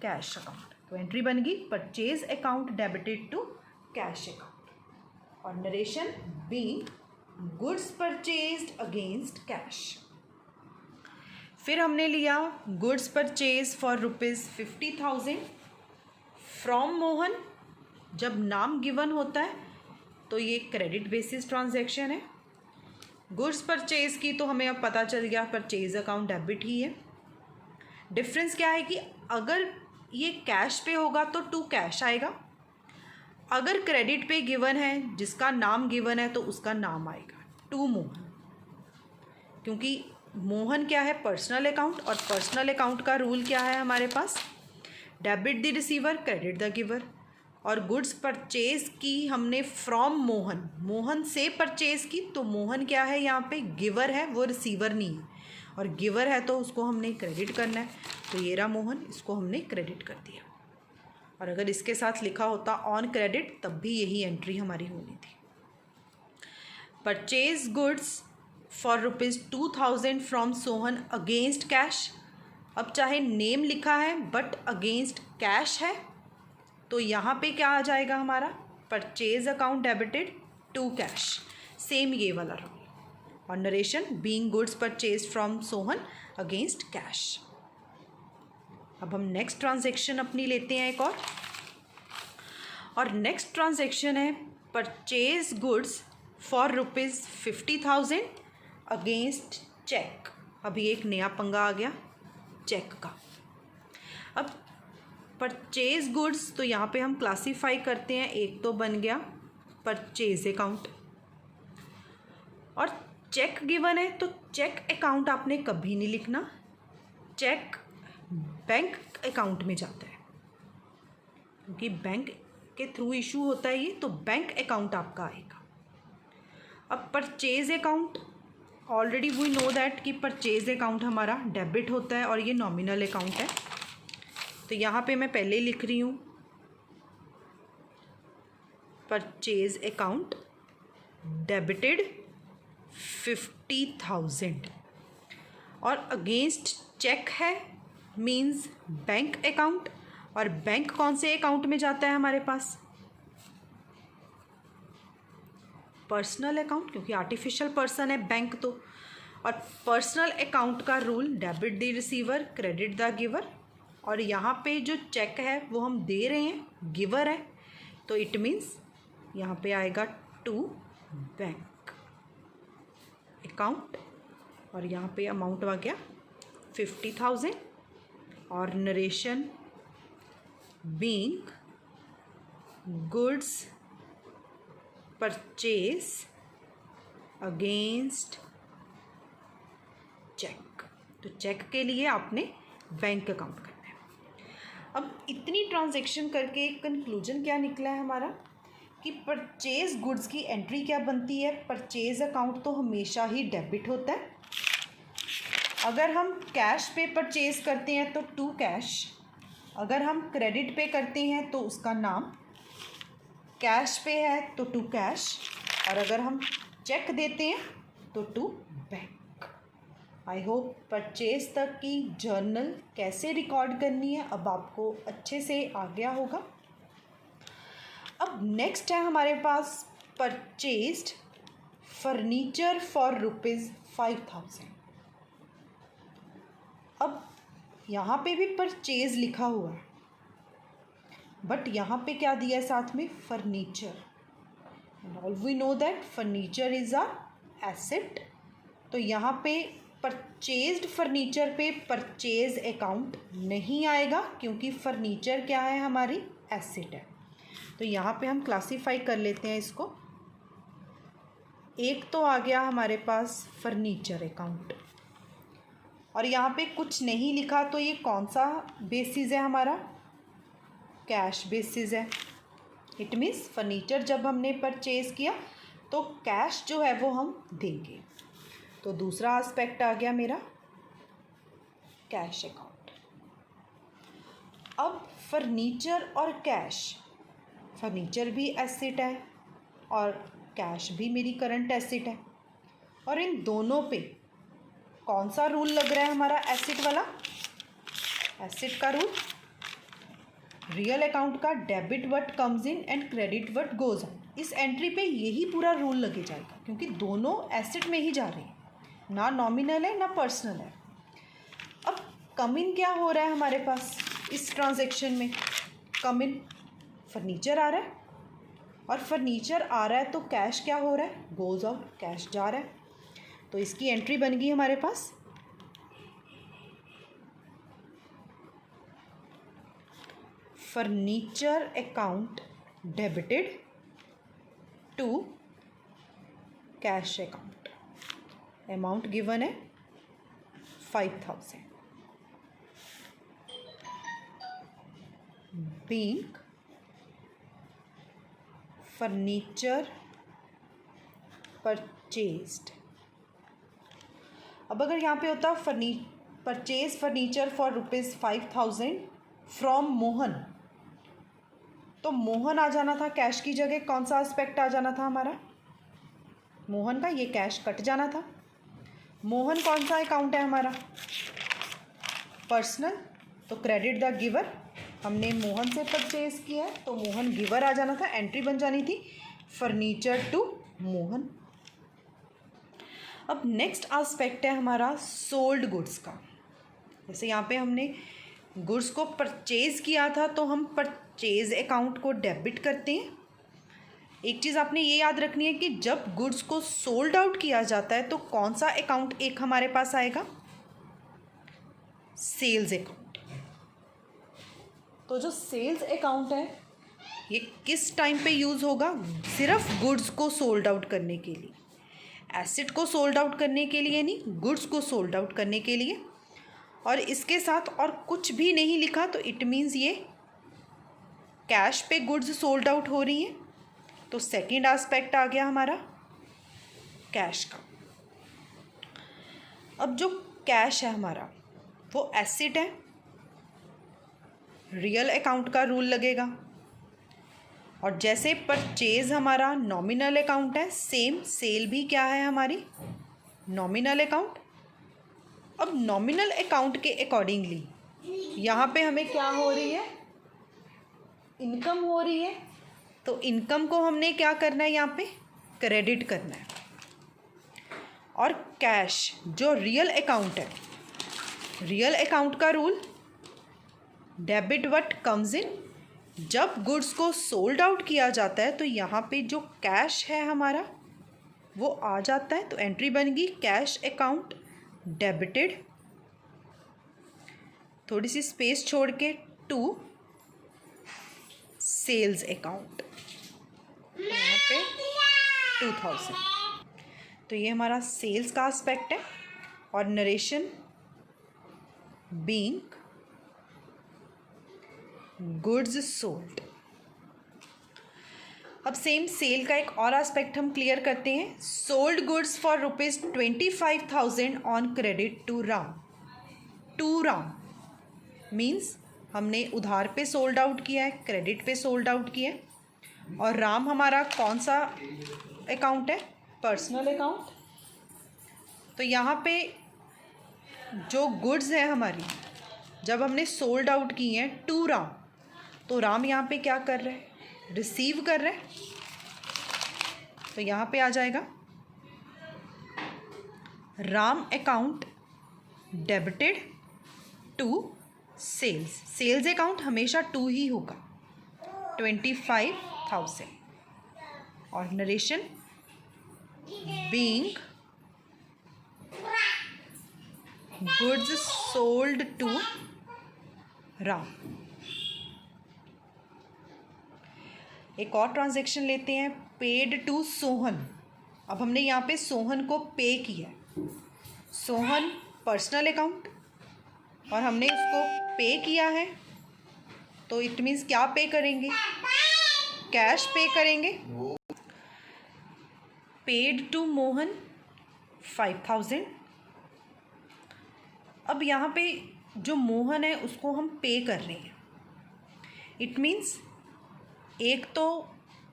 कैश अकाउंट। तो एंट्री बन गई purchase account debited to cash account, और narration being goods purchased against cash. फिर हमने लिया goods purchase for ₹50,000 from Mohan. जब नाम गिवन होता है तो ये क्रेडिट बेसिस ट्रांजैक्शन है। गुड्स परचेज की तो हमें अब पता चल गया परचेज अकाउंट डेबिट ही है। डिफरेंस क्या है कि अगर ये कैश पे होगा तो टू कैश आएगा, अगर क्रेडिट पे गिवन है, जिसका नाम गिवन है, तो उसका नाम आएगा टू मोहन, क्योंकि मोहन क्या है, पर्सनल अकाउंट, और पर्सनल अकाउंट का रूल क्या है हमारे पास, debit the receiver credit the giver. और गुड्स परचेज की हमने फ्रॉम मोहन, मोहन से परचेज की, तो मोहन क्या है यहाँ पे, गिवर है, वो रिसीवर नहीं है, और गिवर है तो उसको हमने क्रेडिट करना है, तो ये रहा मोहन, इसको हमने क्रेडिट कर दिया। और अगर इसके साथ लिखा होता ऑन क्रेडिट, तब भी यही एंट्री हमारी होनी थी। Purchase goods for ₹2000 from Sohan against cash. अब चाहे नेम लिखा है बट अगेंस्ट कैश है, तो यहाँ पे क्या आ जाएगा हमारा, purchase account debited to cash, same ये वाला रूल। और narration being goods purchase from Sohan against cash. अब हम नेक्स्ट ट्रांजैक्शन अपनी लेते हैं एक और नेक्स्ट ट्रांजैक्शन है purchase goods for ₹50,000 against cheque. अभी एक नया पंगा आ गया चेक का। अब परचेज गुड्स, तो यहाँ पे हम क्लासीफाई करते हैं, एक तो बन गया परचेज अकाउंट, और चेक गिवन है, तो चेक अकाउंट आपने कभी नहीं लिखना, चेक बैंक अकाउंट में जाता है, क्योंकि बैंक के थ्रू इशू होता है ये, तो बैंक अकाउंट आपका आएगा। अब purchase account, already we know that कि परचेज अकाउंट हमारा डेबिट होता है और ये नॉमिनल अकाउंट है, तो यहाँ पे मैं पहले ही लिख रही हूँ परचेज अकाउंट डेबिटेड 50,000, और अगेंस्ट चेक है मीन्स बैंक अकाउंट, और बैंक कौन से अकाउंट में जाता है हमारे पास, पर्सनल अकाउंट, क्योंकि आर्टिफिशियल पर्सन है बैंक तो। और पर्सनल अकाउंट का rule debit the receiver credit the giver, और यहाँ पे जो चेक है वो हम दे रहे हैं, गिवर है, तो इट मीन्स यहाँ पे आएगा टू बैंक अकाउंट, और यहाँ पे अमाउंट आ गया 50,000, और narration being goods purchase against cheque, तो चेक के लिए आपने बैंक अकाउंट करना है। अब इतनी ट्रांजैक्शन करके कंक्लूजन क्या निकला है हमारा, कि परचेज गुड्स की एंट्री क्या बनती है, परचेज अकाउंट तो हमेशा ही डेबिट होता है। अगर हम कैश पे परचेज करते हैं तो टू कैश, अगर हम क्रेडिट पे करते हैं तो उसका नाम, कैश पे है तो टू कैश, और अगर हम चेक देते हैं तो to bank. I hope purchase तक की जर्नल कैसे रिकॉर्ड करनी है अब आपको अच्छे से आ गया होगा। अब नेक्स्ट है हमारे पास परचेज्ड फर्नीचर फॉर ₹5,000। अब यहाँ पे भी परचेज लिखा हुआ है, बट यहाँ पे क्या दिया है साथ में, furniture, all we know that furniture is a asset, तो यहाँ पे परचेज्ड फर्नीचर पे परचेज अकाउंट नहीं आएगा, क्योंकि फर्नीचर क्या है, हमारी एसेट है। तो यहाँ पे हम क्लासीफाई कर लेते हैं इसको। एक तो आ गया हमारे पास फर्नीचर अकाउंट, और यहाँ पे कुछ नहीं लिखा, तो ये कौन सा बेसिस है हमारा, कैश बेसिस है। इट मीन्स फर्नीचर जब हमने परचेज किया तो कैश जो है वो हम देंगे, तो दूसरा एस्पेक्ट आ गया मेरा कैश अकाउंट। अब फर्नीचर और कैश, फर्नीचर भी एसेट है और कैश भी मेरी करंट एसेट है, और इन दोनों पे कौन सा रूल लग रहा है हमारा, एसेट वाला, एसेट का रूल, रियल अकाउंट का debit what comes in and credit what goes out. इस एंट्री पे यही पूरा रूल लगे जाएगा, क्योंकि दोनों एसेट में ही जा रहे हैं, ना नॉमिनल है ना पर्सनल है। अब कम इन क्या हो रहा है हमारे पास इस ट्रांजैक्शन में, कम इन फर्नीचर आ रहा है, और फर्नीचर आ रहा है तो कैश क्या हो रहा है, गोज आउट, कैश जा रहा है, तो इसकी एंट्री बन गई हमारे पास furniture account debited to cash account. Amount given है 5,000। Being furniture purchased. अब अगर यहाँ पे होता purchase furniture for ₹5,000 from Mohan, तो मोहन आ जाना था कैश की जगह। कौन सा एस्पेक्ट आ जाना था हमारा? मोहन का, ये कैश कट जाना था। मोहन कौन सा अकाउंट है हमारा? पर्सनल, तो क्रेडिट द गिवर। हमने मोहन से परचेज किया है तो मोहन गिवर आ जाना था, एंट्री बन जानी थी फर्नीचर टू मोहन। अब नेक्स्ट एस्पेक्ट है हमारा सोल्ड गुड्स का। जैसे यहाँ पे हमने गुड्स को परचेज किया था तो हम परचेज अकाउंट को डेबिट करते हैं। एक चीज़ आपने ये याद रखनी है कि जब गुड्स को सोल्ड आउट किया जाता है तो कौन सा अकाउंट एक हमारे पास आएगा? Sales account. तो जो सेल्स अकाउंट है ये किस टाइम पे यूज़ होगा? सिर्फ गुड्स को सोल्ड आउट करने के लिए, एसेट को सोल्ड आउट करने के लिए नहीं, गुड्स को सोल्ड आउट करने के लिए। और इसके साथ और कुछ भी नहीं लिखा तो इट मीन्स ये कैश पे गुड्स सोल्ड आउट हो रही हैं। तो सेकंड एस्पेक्ट आ गया हमारा कैश का। अब जो कैश है हमारा वो एसेट है, रियल अकाउंट का रूल लगेगा। और जैसे परचेज हमारा नॉमिनल अकाउंट है, सेम सेल भी क्या है हमारी? Nominal account. अब नॉमिनल अकाउंट के अकॉर्डिंगली यहाँ पे हमें क्या हो रही है? इनकम हो रही है। तो इनकम को हमने क्या करना है? यहाँ पे क्रेडिट करना है। और कैश जो रियल अकाउंट है, रियल अकाउंट का रूल डेबिट व्हाट कम्स इन। जब गुड्स को सोल्ड आउट किया जाता है तो यहाँ पे जो कैश है हमारा वो आ जाता है। तो एंट्री बनेगी कैश अकाउंट डेबिटेड, थोड़ी सी स्पेस छोड़ के, टू सेल्स अकाउंट। यहाँ पे 2,000। तो ये हमारा सेल्स का एस्पेक्ट है। और नरेशन बीइंग गुड्स सोल्ड। अब सेम सेल का एक और एस्पेक्ट हम क्लियर करते हैं। Sold goods for ₹25,000 on credit to Ram. To Ram means हमने उधार पे सोल्ड आउट किया है, क्रेडिट पे सोल्ड आउट किया है। और राम हमारा कौन सा अकाउंट है? Personal account. तो यहाँ पे जो गुड्स है हमारी जब हमने सोल्ड आउट की हैं टू राम, तो राम यहाँ पे क्या कर रहे हैं? रिसीव कर रहे हैं। तो यहाँ पे आ जाएगा Ram account debited to sales. Sales account हमेशा टू ही होगा, 25,000। और narration being goods sold to Ram. एक और ट्रांजैक्शन लेते हैं, पेड टू सोहन। अब हमने यहाँ पे सोहन को पे किया है। सोहन पर्सनल अकाउंट और हमने इसको पे किया है, तो इट मीन्स क्या पे करेंगे? कैश पे करेंगे। Paid to Mohan 5,000। अब यहाँ पे जो मोहन है उसको हम पे कर रहे हैं। इट मीन्स एक तो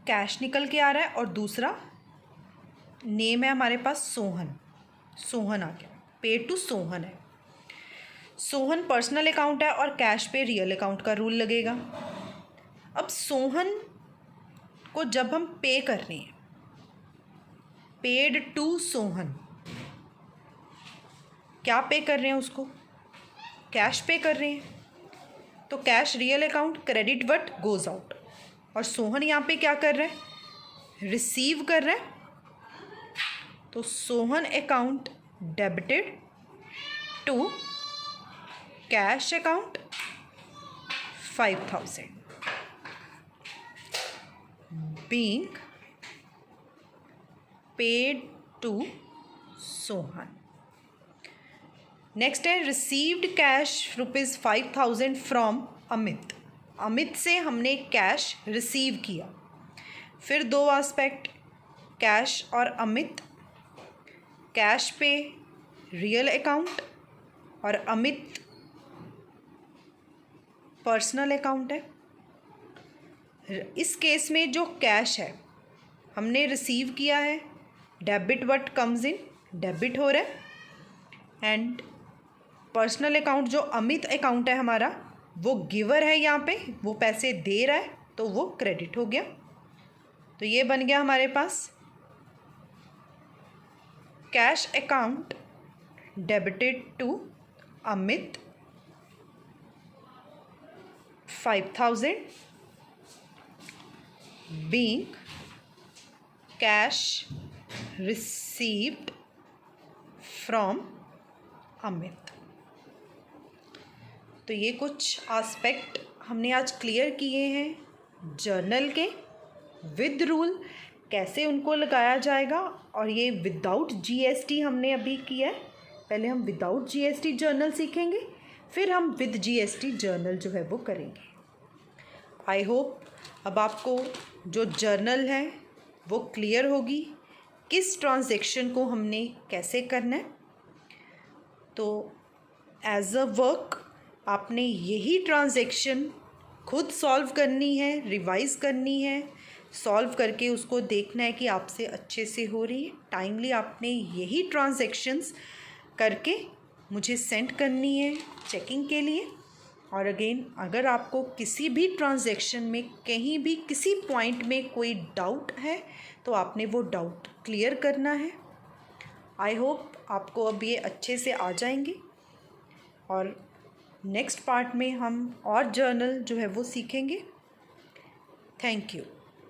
कैश निकल के आ रहा है और दूसरा नेम है हमारे पास सोहन। सोहन आ गया, पेड टू सोहन है। सोहन पर्सनल अकाउंट है और कैश पे रियल अकाउंट का रूल लगेगा। अब सोहन को जब हम पे कर रहे हैं, पेड टू सोहन, क्या पे कर रहे हैं? उसको कैश पे कर रहे हैं। तो cash real account, credit what goes out. और सोहन यहाँ पे क्या कर रहा है? रिसीव कर रहा है। तो Sohan account debited to cash account 5,000। being paid to Sohan. Next है received cash ₹5,000 from Amit. Amit से हमने कैश रिसीव किया। फिर दो एस्पेक्ट, कैश और अमित। कैश पे रियल अकाउंट और अमित पर्सनल अकाउंट है। इस केस में जो कैश है हमने रिसीव किया है, debit what comes in, debit हो रहा है। एंड पर्सनल अकाउंट जो अमित अकाउंट है हमारा, वो गिवर है, यहाँ पे वो पैसे दे रहा है तो वो क्रेडिट हो गया। तो ये बन गया हमारे पास cash account debited to Amit 5,000 being cash received from Amit. तो ये कुछ एस्पेक्ट हमने आज क्लियर किए हैं जर्नल के, विद रूल कैसे उनको लगाया जाएगा। और ये विदाउट जीएसटी हमने अभी किया है। पहले हम विदाउट जीएसटी जर्नल सीखेंगे, फिर हम विद जीएसटी जर्नल जो है वो करेंगे। आई होप अब आपको जो जर्नल है वो क्लियर होगी, किस ट्रांजैक्शन को हमने कैसे करना है। तो एज अ वर्क आपने यही ट्रांजैक्शन खुद सॉल्व करनी है, रिवाइज़ करनी है, सॉल्व करके उसको देखना है कि आपसे अच्छे से हो रही है। टाइमली आपने यही ट्रांजैक्शंस करके मुझे सेंड करनी है चेकिंग के लिए। और अगेन अगर आपको किसी भी ट्रांजैक्शन में कहीं भी किसी पॉइंट में कोई डाउट है तो आपने वो डाउट क्लियर करना है। आई होप आपको अब ये अच्छे से आ जाएंगे और नेक्स्ट पार्ट में हम और जर्नल जो है वो सीखेंगे। Thank you.